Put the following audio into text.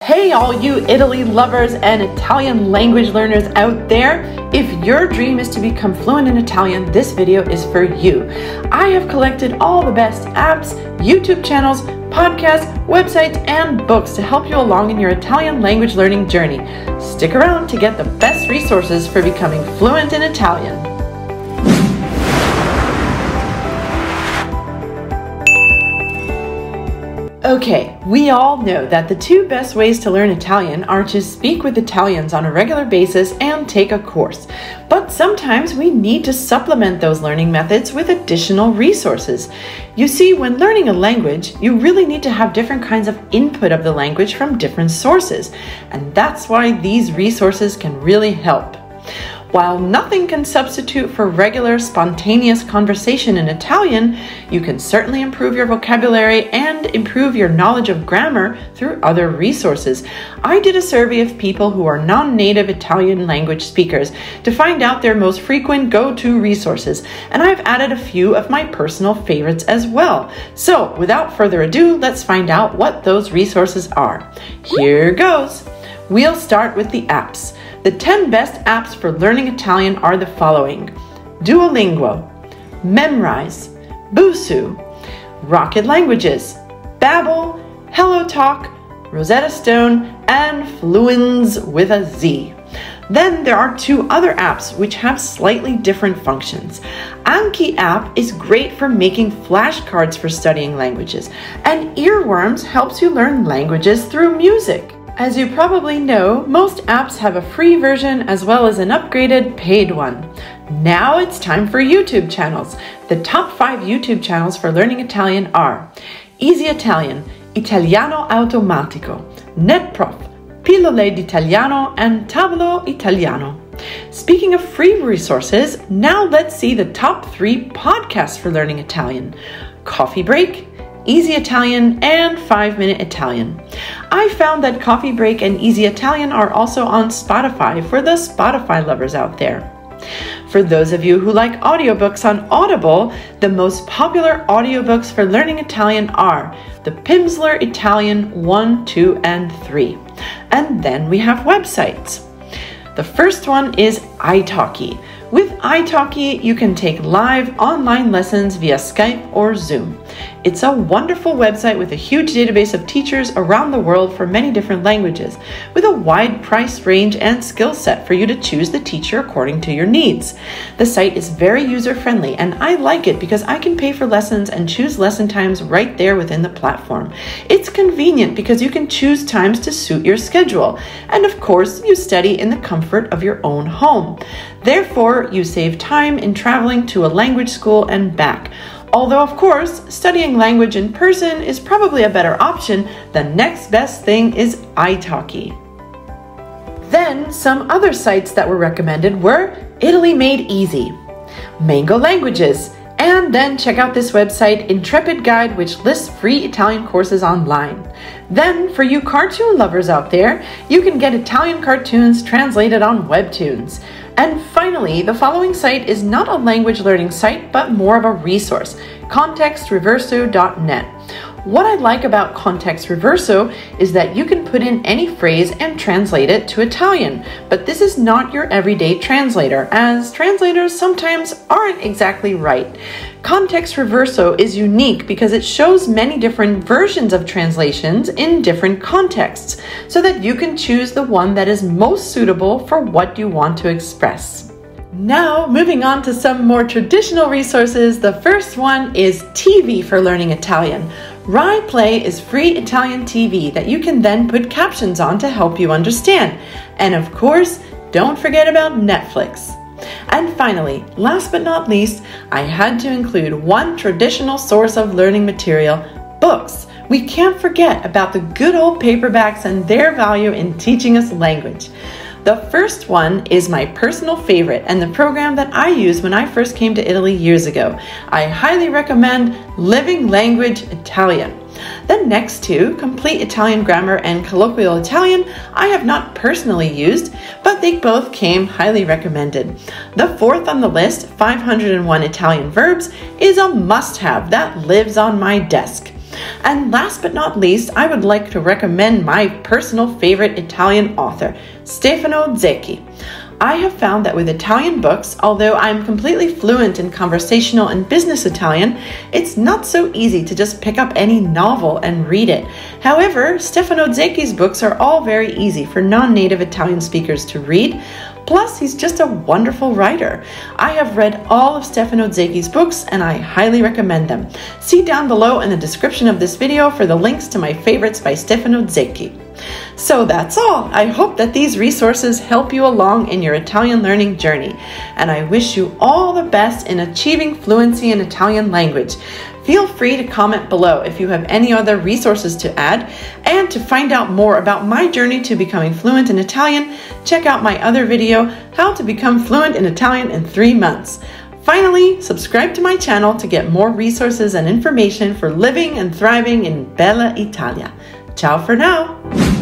Hey all you Italy lovers and Italian language learners out there, if your dream is to become fluent in Italian, this video is for you. I have collected all the best apps, YouTube channels, podcasts, websites, and books to help you along in your Italian language learning journey. Stick around to get the best resources for becoming fluent in Italian. Okay, we all know that the two best ways to learn Italian are to speak with Italians on a regular basis and take a course. But sometimes we need to supplement those learning methods with additional resources. You see, when learning a language, you really need to have different kinds of input of the language from different sources. And that's why these resources can really help. While nothing can substitute for regular, spontaneous conversation in Italian, you can certainly improve your vocabulary and improve your knowledge of grammar through other resources. I did a survey of people who are non-native Italian language speakers to find out their most frequent go-to resources, and I've added a few of my personal favorites as well. So, without further ado, let's find out what those resources are. Here goes! We'll start with the apps. The 10 best apps for learning Italian are the following: Duolingo, Memrise, Busuu, Rocket Languages, Babbel, HelloTalk, Rosetta Stone, and Fluens with a Z. Then there are two other apps which have slightly different functions. Anki app is great for making flashcards for studying languages, and Earworms helps you learn languages through music. As you probably know, most apps have a free version as well as an upgraded paid one. Now it's time for YouTube channels. The top 5 YouTube channels for learning Italian are Easy Italian, Italiano Automatico, NetProf, Pillole d'Italiano, and Tavolo Italiano. Speaking of free resources, now let's see the top 3 podcasts for learning Italian: Coffee Break, Easy Italian, and 5-Minute Italian. I found that Coffee Break and Easy Italian are also on Spotify for the Spotify lovers out there. For those of you who like audiobooks on Audible, the most popular audiobooks for learning Italian are the Pimsleur Italian 1, 2, and 3. And then we have websites. The first one is italki. With italki, you can take live online lessons via Skype or Zoom. It's a wonderful website with a huge database of teachers around the world for many different languages, with a wide price range and skill set for you to choose the teacher according to your needs. The site is very user-friendly, and I like it because I can pay for lessons and choose lesson times right there within the platform. It's convenient because you can choose times to suit your schedule, and of course, you study in the comfort of your own home. Therefore, you save time in traveling to a language school and back. Although, of course, studying language in person is probably a better option, the next best thing is italki. Then, some other sites that were recommended were Italy Made Easy, Mango Languages, and then check out this website, Intrepid Guide, which lists free Italian courses online. Then, for you cartoon lovers out there, you can get Italian cartoons translated on Webtoons. And finally, the following site is not a language learning site, but more of a resource, contextreverso.net. What I like about Context Reverso is that you can put in any phrase and translate it to Italian, but this is not your everyday translator, as translators sometimes aren't exactly right. Context Reverso is unique because it shows many different versions of translations in different contexts, so that you can choose the one that is most suitable for what you want to express. Now, moving on to some more traditional resources, the first one is TV for learning Italian. Rai Play is free Italian TV that you can then put captions on to help you understand. And of course, don't forget about Netflix. And finally, last but not least, I had to include one traditional source of learning material: books. We can't forget about the good old paperbacks and their value in teaching us language. The first one is my personal favorite and the program that I used when I first came to Italy years ago. I highly recommend Living Language Italian. The next two, Complete Italian Grammar and Colloquial Italian, I have not personally used, but they both came highly recommended. The fourth on the list, 501 Italian Verbs, is a must-have that lives on my desk. And last but not least, I would like to recommend my personal favorite Italian author, Stefano Zecchi. I have found that with Italian books, although I'm completely fluent in conversational and business Italian, it's not so easy to just pick up any novel and read it. However, Stefano Zecchi's books are all very easy for non-native Italian speakers to read. Plus, he's just a wonderful writer. I have read all of Stefano Zecchi's books and I highly recommend them. See down below in the description of this video for the links to my favorites by Stefano Zecchi. So that's all. I hope that these resources help you along in your Italian learning journey, and I wish you all the best in achieving fluency in Italian language. Feel free to comment below if you have any other resources to add, and to find out more about my journey to becoming fluent in Italian, check out my other video, How to Become Fluent in Italian in 3 months. Finally, subscribe to my channel to get more resources and information for living and thriving in Bella Italia. Ciao for now!